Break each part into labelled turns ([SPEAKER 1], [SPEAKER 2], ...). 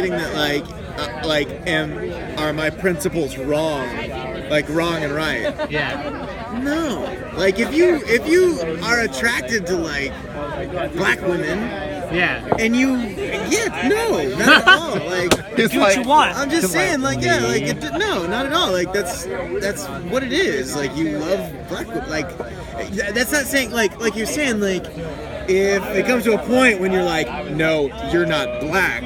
[SPEAKER 1] advocating that are my principles wrong, like wrong and right.
[SPEAKER 2] Yeah.
[SPEAKER 1] No, like if you are attracted to like black women, and no, not at all. Like
[SPEAKER 3] it's
[SPEAKER 4] do what you want.
[SPEAKER 1] I'm just saying, like no, not at all. Like that's what it is. Like you love black women. Like that's not saying like you're saying like. If it comes to a point when you're like, no, you're not black,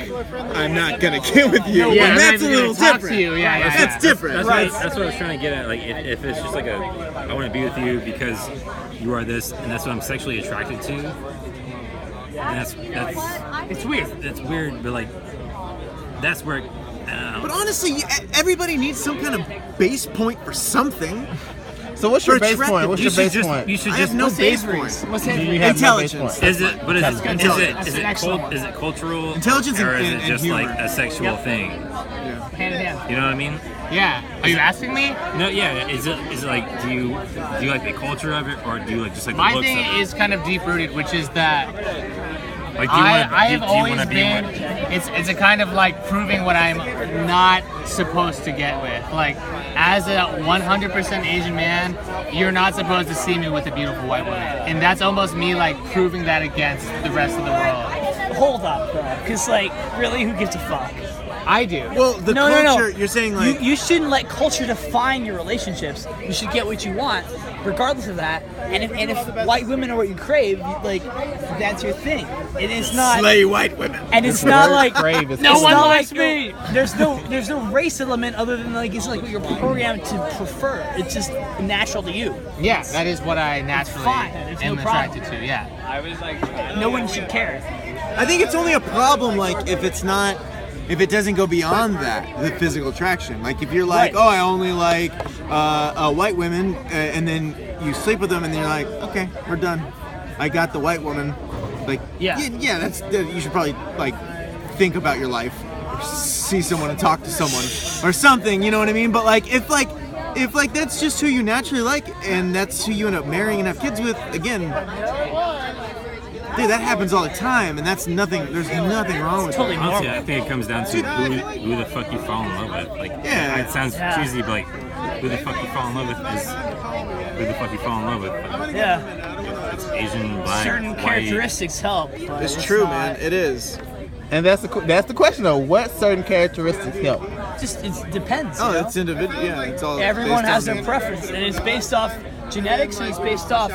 [SPEAKER 1] I'm not gonna get with you.
[SPEAKER 2] Yeah,
[SPEAKER 1] that's a little different. That's different.
[SPEAKER 5] That's what I was trying to get at. Like, if it's just like I want to be with you because you are this, and that's what I'm sexually attracted to. And that's
[SPEAKER 2] it's weird.
[SPEAKER 5] It's weird, but like that's where.
[SPEAKER 1] But honestly, everybody needs some kind of base point for something.
[SPEAKER 3] So what's your base point? What's your base point?
[SPEAKER 5] You should
[SPEAKER 1] I
[SPEAKER 5] just
[SPEAKER 1] have no base point.
[SPEAKER 2] What's it?
[SPEAKER 1] Intelligence.
[SPEAKER 5] Is it cultural?
[SPEAKER 1] Intelligence
[SPEAKER 5] or is
[SPEAKER 1] and
[SPEAKER 5] it just
[SPEAKER 1] humor.
[SPEAKER 5] like a sexual thing?
[SPEAKER 2] Hand in hand.
[SPEAKER 5] You know what I mean?
[SPEAKER 2] Yeah. Are you asking me?
[SPEAKER 5] No. Yeah. Is it like do you like the culture of it, or do you like just like the
[SPEAKER 2] My
[SPEAKER 5] looks
[SPEAKER 2] thing
[SPEAKER 5] of it?
[SPEAKER 2] is kind of deep rooted, which is that
[SPEAKER 5] Like,
[SPEAKER 2] I have always been. It's a kind of like proving what I'm not supposed to get with. Like, as a 100% Asian man, you're not supposed to see me with a beautiful white woman, and that's almost me like proving that against the rest of the world.
[SPEAKER 4] Hold up, bro. Because like, really, who gives a fuck?
[SPEAKER 2] I do.
[SPEAKER 1] Well, the culture. You're saying like
[SPEAKER 4] you shouldn't let culture define your relationships. You should get what you want, regardless of that. And if white women are what you crave, like that's your thing. And it's not
[SPEAKER 1] slay white women.
[SPEAKER 4] And it's not like
[SPEAKER 2] no one likes me.
[SPEAKER 4] There's no race element other than like it's like what you're programmed to prefer. It's just natural to you.
[SPEAKER 2] Yeah, that is what I naturally am attracted to. Yeah.
[SPEAKER 6] I was like,
[SPEAKER 4] no one should care.
[SPEAKER 1] I think it's only a problem like if it doesn't go beyond that, the physical attraction. Like if you're like, I only like white women, and then you sleep with them, and then you're like, okay, we're done. I got the white woman. Like, yeah, you should probably like think about your life, or see someone and talk to someone, or something. You know what I mean? But like, if that's just who you naturally like, and that's who you end up marrying and have kids with, again. Dude, that happens all the time, and that's nothing. There's nothing wrong with
[SPEAKER 5] it. Honestly, I think it comes down to who the fuck you fall in love with. Like, it sounds cheesy, but like, who the fuck you fall in love with is who the fuck you fall in love with.
[SPEAKER 4] Yeah.
[SPEAKER 5] It's Asian, black,
[SPEAKER 4] certain
[SPEAKER 5] white.
[SPEAKER 4] characteristics help.
[SPEAKER 1] It's true, man. It is.
[SPEAKER 3] And that's the question though. What certain characteristics help?
[SPEAKER 4] Just it depends.
[SPEAKER 1] Oh, it's individual. Yeah, it's all.
[SPEAKER 4] Everyone has their preference, and it's based off genetics, and it's based off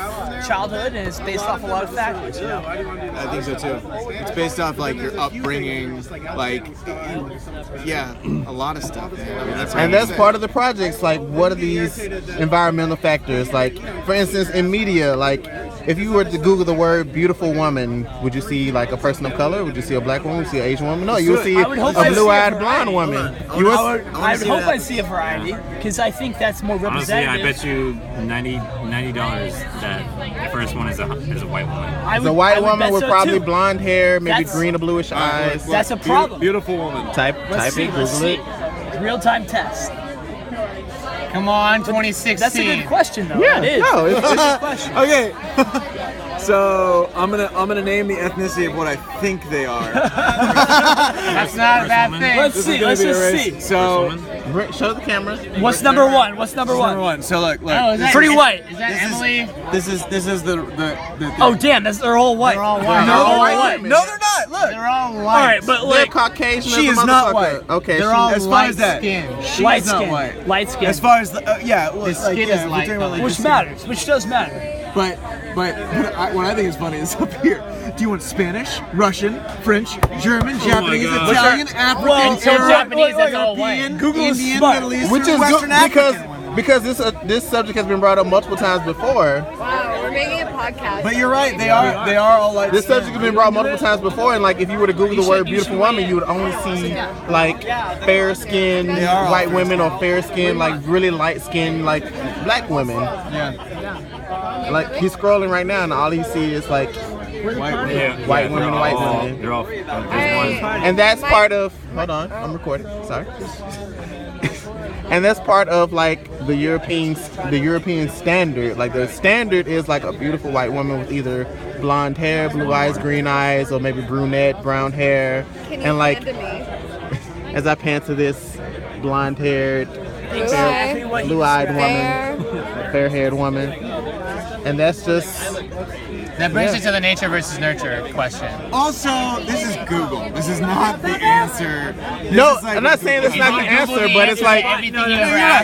[SPEAKER 4] childhood, and it's based off a lot of factors. You know?
[SPEAKER 1] I think so too. It's based off like your upbringing, like a lot of stuff. I mean,
[SPEAKER 3] that's part of the projects. Like, what are these environmental factors? Like, for instance, in media, like, if you were to Google the word "beautiful woman," would you see like a person of color? Would you see a black woman? Would you see an Asian woman? No, you would see a blue-eyed blonde woman.
[SPEAKER 4] I would hope I see a variety, because I think that's more representative.
[SPEAKER 5] Honestly, I bet you $90 that the first one is a white woman.
[SPEAKER 3] It's a white woman with probably blonde hair, maybe green or bluish eyes.
[SPEAKER 4] That's a problem.
[SPEAKER 1] Beautiful woman.
[SPEAKER 3] Type it, Google it.
[SPEAKER 4] Real-time test.
[SPEAKER 2] Come on, 2016.
[SPEAKER 4] That's a good question, though.
[SPEAKER 3] Yeah,
[SPEAKER 4] it is.
[SPEAKER 3] no, it's
[SPEAKER 4] a good question.
[SPEAKER 1] Okay. So I'm gonna name the ethnicity of what I think they are.
[SPEAKER 2] That's not a bad thing.
[SPEAKER 4] Let's see. Let's just see.
[SPEAKER 1] So
[SPEAKER 3] show the camera.
[SPEAKER 4] What's number one? What's number one?
[SPEAKER 1] So look.
[SPEAKER 2] Oh, is that
[SPEAKER 4] pretty white.
[SPEAKER 2] Is that Emily?
[SPEAKER 1] This is the
[SPEAKER 4] Oh damn! They're all white.
[SPEAKER 2] They're all white.
[SPEAKER 4] They're all white.
[SPEAKER 1] No, they're not. Look.
[SPEAKER 2] They're all white.
[SPEAKER 4] All right, but
[SPEAKER 3] They're
[SPEAKER 4] like
[SPEAKER 3] Caucasian.
[SPEAKER 1] She
[SPEAKER 3] as a
[SPEAKER 1] is not
[SPEAKER 3] motherfucker.
[SPEAKER 1] white.
[SPEAKER 3] Okay,
[SPEAKER 2] They're all
[SPEAKER 1] as far
[SPEAKER 2] light
[SPEAKER 1] as that,
[SPEAKER 2] skin.
[SPEAKER 1] she
[SPEAKER 4] light
[SPEAKER 1] is not
[SPEAKER 4] skin.
[SPEAKER 1] white.
[SPEAKER 4] Light skin.
[SPEAKER 1] As far as the
[SPEAKER 2] The skin is light,
[SPEAKER 4] which matters. Which does matter.
[SPEAKER 1] But what I think is funny is up here. Do you want Spanish, Russian, French, German, Japanese,
[SPEAKER 5] God.
[SPEAKER 1] Italian, African,
[SPEAKER 4] Well,
[SPEAKER 2] Arab,
[SPEAKER 4] Japanese, that's all
[SPEAKER 1] European,
[SPEAKER 4] white.
[SPEAKER 1] Google
[SPEAKER 4] is
[SPEAKER 1] Indian,
[SPEAKER 4] smart.
[SPEAKER 1] Middle Eastern,
[SPEAKER 3] which is good
[SPEAKER 1] Western African.
[SPEAKER 3] because this subject has been brought up multiple times before.
[SPEAKER 7] Wow, we're making a podcast.
[SPEAKER 1] But you're right. They are all like
[SPEAKER 3] This subject has been brought multiple times before, and like if you were to Google the word "beautiful woman," you would only see like fair-skinned white women or fair-skinned, like really light-skinned, like black women.
[SPEAKER 1] Yeah.
[SPEAKER 3] Like he's scrolling right now, and all he sees is like white women, white women.
[SPEAKER 5] They're all. There's one.
[SPEAKER 3] And that's part of. Hold on, I'm recording. Sorry. And that's part of like the European standard. Like the standard is like a beautiful white woman with either blonde hair, blue eyes, green eyes, or maybe brunette, brown hair.
[SPEAKER 7] Can you
[SPEAKER 3] and like
[SPEAKER 7] hand to me?
[SPEAKER 3] as I pan to this blonde-haired,
[SPEAKER 7] Exactly
[SPEAKER 4] what you
[SPEAKER 3] blue-eyed
[SPEAKER 7] described.
[SPEAKER 3] woman, fair-haired woman, and that's just.
[SPEAKER 2] That brings it to the nature versus nurture question.
[SPEAKER 1] Also, this is Google. This is not the answer. This
[SPEAKER 3] No,
[SPEAKER 1] is like
[SPEAKER 3] I'm not saying it's not the answer, but it's like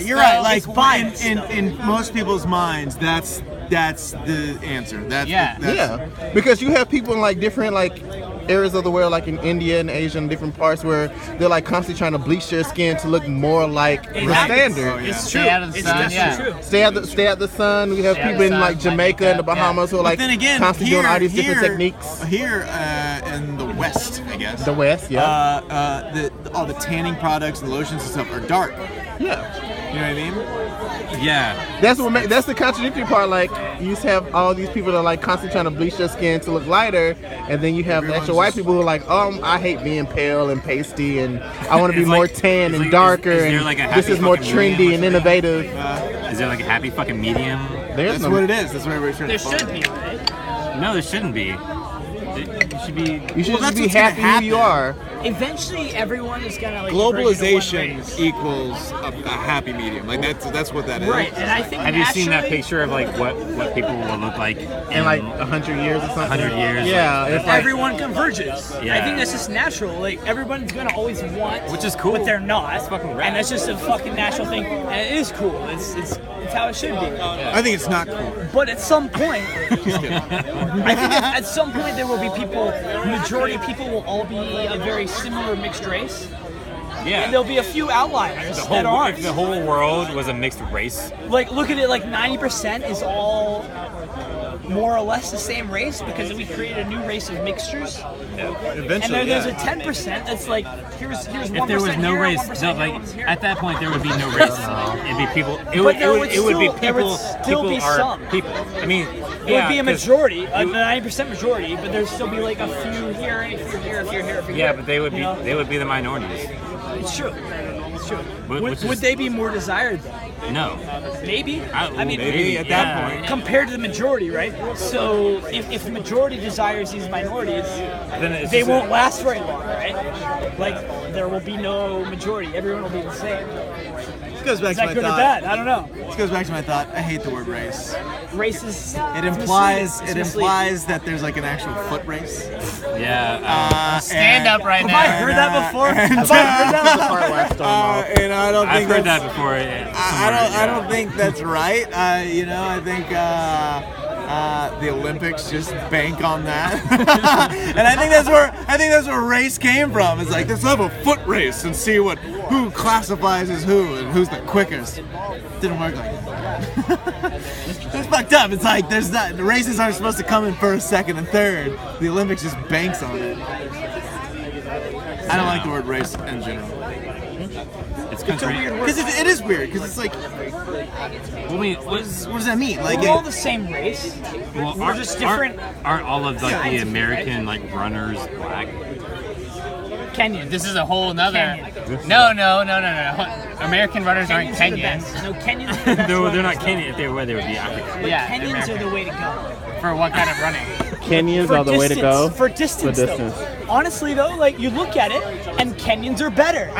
[SPEAKER 1] You're right. Like in most people's minds, that's the answer. That's
[SPEAKER 3] yeah, because you have people in like different like areas of the world, like in India and Asia and different parts, where they're like constantly trying to bleach their skin to look more like the standard.
[SPEAKER 1] Oh, yeah.
[SPEAKER 4] It's true.
[SPEAKER 2] Stay out of the
[SPEAKER 4] It's
[SPEAKER 2] sun,
[SPEAKER 4] definitely
[SPEAKER 2] yeah.
[SPEAKER 4] true.
[SPEAKER 3] Stay at the sun. We have
[SPEAKER 2] Stay out
[SPEAKER 3] people
[SPEAKER 2] the
[SPEAKER 3] in
[SPEAKER 2] sun,
[SPEAKER 3] like
[SPEAKER 2] light
[SPEAKER 3] Jamaica
[SPEAKER 2] makeup,
[SPEAKER 3] and the Bahamas who are like
[SPEAKER 1] But then again,
[SPEAKER 3] constantly doing all these different techniques.
[SPEAKER 1] Here in the West, I guess.
[SPEAKER 3] The West, yeah.
[SPEAKER 1] All the tanning products and lotions and stuff are dark.
[SPEAKER 3] Yeah.
[SPEAKER 1] You know what I mean?
[SPEAKER 5] Yeah.
[SPEAKER 3] That's the contradictory part. Like you just have all these people that are like constantly trying to bleach their skin to look lighter, and then you have the actual white people who are like, I hate being pale and pasty, and I want to be
[SPEAKER 5] It's
[SPEAKER 3] more
[SPEAKER 5] like-
[SPEAKER 3] tan
[SPEAKER 5] it's
[SPEAKER 3] and
[SPEAKER 5] like-
[SPEAKER 3] darker,
[SPEAKER 5] is there
[SPEAKER 3] and
[SPEAKER 5] like a
[SPEAKER 3] this
[SPEAKER 5] happy
[SPEAKER 3] is more
[SPEAKER 5] fucking
[SPEAKER 3] trendy
[SPEAKER 5] medium?
[SPEAKER 3] and innovative.
[SPEAKER 5] Is there like a happy fucking medium?
[SPEAKER 3] There's
[SPEAKER 1] That's
[SPEAKER 3] no.
[SPEAKER 1] what it is. That's what everybody's trying
[SPEAKER 4] There
[SPEAKER 1] to follow.
[SPEAKER 4] should be, right?
[SPEAKER 5] No, there shouldn't be. You should be.
[SPEAKER 3] You should
[SPEAKER 1] Well,
[SPEAKER 3] just
[SPEAKER 1] that's
[SPEAKER 3] be
[SPEAKER 1] what's gonna
[SPEAKER 3] happy who you are.
[SPEAKER 4] Eventually, everyone is gonna like converge into one
[SPEAKER 1] Globalization
[SPEAKER 4] race.
[SPEAKER 1] equals a happy medium. Like that's what that is.
[SPEAKER 4] Right, and I think
[SPEAKER 5] Have you seen that
[SPEAKER 4] naturally,
[SPEAKER 5] picture of like what people will look like
[SPEAKER 3] In like 100 years or something.
[SPEAKER 5] 100 years,
[SPEAKER 3] Yeah,
[SPEAKER 5] like-
[SPEAKER 3] it's like
[SPEAKER 4] everyone converges.
[SPEAKER 5] Yeah.
[SPEAKER 4] I think that's just natural. Like everyone's gonna always want,
[SPEAKER 5] Which is cool.
[SPEAKER 4] but they're not.
[SPEAKER 5] That's fucking rad.
[SPEAKER 4] And that's just a fucking natural thing, and it is cool. It's how it should be.
[SPEAKER 1] I think it's not cool.
[SPEAKER 4] But at some point,
[SPEAKER 1] Just kidding.
[SPEAKER 4] I think at some point there will be people. Majority of people will all be a very similar mixed race,
[SPEAKER 5] Yeah.
[SPEAKER 4] and there'll be a few outliers
[SPEAKER 5] The
[SPEAKER 4] that
[SPEAKER 5] whole,
[SPEAKER 4] aren't.
[SPEAKER 5] if the whole world was a mixed race,
[SPEAKER 4] Like look at it, like 90% is all more or less the same race because we created a new race of mixtures.
[SPEAKER 1] Eventually,
[SPEAKER 4] And then there's a
[SPEAKER 1] yeah.
[SPEAKER 4] 10% that's like here's 1%
[SPEAKER 5] if there was no
[SPEAKER 4] here,
[SPEAKER 5] race,
[SPEAKER 4] 1%
[SPEAKER 5] no,
[SPEAKER 4] here,
[SPEAKER 5] like
[SPEAKER 4] 1% here.
[SPEAKER 5] at that point there would be no race. It'd be people. It
[SPEAKER 4] But
[SPEAKER 5] would.
[SPEAKER 4] there
[SPEAKER 5] It
[SPEAKER 4] would
[SPEAKER 5] would be
[SPEAKER 4] still- there would
[SPEAKER 5] people.
[SPEAKER 4] still
[SPEAKER 5] People
[SPEAKER 4] be
[SPEAKER 5] are
[SPEAKER 4] some.
[SPEAKER 5] people. I mean,
[SPEAKER 4] It
[SPEAKER 5] yeah,
[SPEAKER 4] would be a
[SPEAKER 5] 'cause
[SPEAKER 4] majority, a
[SPEAKER 5] you-
[SPEAKER 4] 90% majority, but there'd still be like a few here, and a few here, a few here, a few
[SPEAKER 5] Yeah,
[SPEAKER 4] here.
[SPEAKER 5] but they would be.
[SPEAKER 4] You know?
[SPEAKER 5] They would be the minorities.
[SPEAKER 4] It's true. It's true.
[SPEAKER 5] Which
[SPEAKER 4] Would,
[SPEAKER 5] is-
[SPEAKER 4] would they be more desired though?
[SPEAKER 5] No.
[SPEAKER 4] Maybe. I mean,
[SPEAKER 1] maybe at that point.
[SPEAKER 4] compared to the majority, right? So if the majority desires these minorities,
[SPEAKER 5] Then it's
[SPEAKER 4] they
[SPEAKER 5] just
[SPEAKER 4] won't last very long, right? Like there will be no majority. Everyone will be the same.
[SPEAKER 1] This goes back
[SPEAKER 4] Is
[SPEAKER 1] to
[SPEAKER 4] that
[SPEAKER 1] my
[SPEAKER 4] good or
[SPEAKER 1] thought.
[SPEAKER 4] bad? I don't know.
[SPEAKER 1] This goes back to my thought. I hate the word race.
[SPEAKER 4] Races.
[SPEAKER 1] It implies that there's like an actual foot race.
[SPEAKER 5] Yeah.
[SPEAKER 2] Stand up right
[SPEAKER 4] Have
[SPEAKER 2] now.
[SPEAKER 4] I heard that before? Have I heard that before?
[SPEAKER 3] part where I storm off.
[SPEAKER 1] And I don't
[SPEAKER 5] I've
[SPEAKER 1] think
[SPEAKER 5] heard
[SPEAKER 1] that's,
[SPEAKER 5] that before.
[SPEAKER 1] I don't think that's right. I think the Olympics just bank on that, and I think that's where race came from. It's like let's have a foot race and see who classifies as who and who's the quickest. Didn't work like that. It's fucked up. It's like the races aren't supposed to come in first, second, and third. The Olympics just banks on it. I don't like the word race in general.
[SPEAKER 5] It's country.
[SPEAKER 1] Because it is weird. Because it's like,
[SPEAKER 5] Well, I mean,
[SPEAKER 1] what does that mean? Like,
[SPEAKER 4] We're all the same race.
[SPEAKER 5] well,
[SPEAKER 4] We're just different.
[SPEAKER 5] Aren't all of like the
[SPEAKER 4] Scientific,
[SPEAKER 5] American like runners black?
[SPEAKER 4] Kenyan.
[SPEAKER 2] This is a whole nother.
[SPEAKER 4] Kenyan.
[SPEAKER 2] No. American runners aren't
[SPEAKER 4] Kenyans are the
[SPEAKER 2] Kenyans.
[SPEAKER 4] best. No, Kenyans are the best.
[SPEAKER 5] They're not
[SPEAKER 4] runners.
[SPEAKER 5] Kenyan. If they were, they would be African.
[SPEAKER 4] But
[SPEAKER 2] Yeah,
[SPEAKER 4] Kenyans
[SPEAKER 2] American.
[SPEAKER 4] are the way to go.
[SPEAKER 2] For what kind of running?
[SPEAKER 3] Kenyans
[SPEAKER 4] For
[SPEAKER 3] are the way to go.
[SPEAKER 4] For distance,
[SPEAKER 3] For distance.
[SPEAKER 4] though. Honestly, though, like you look at it, and Kenyans are better.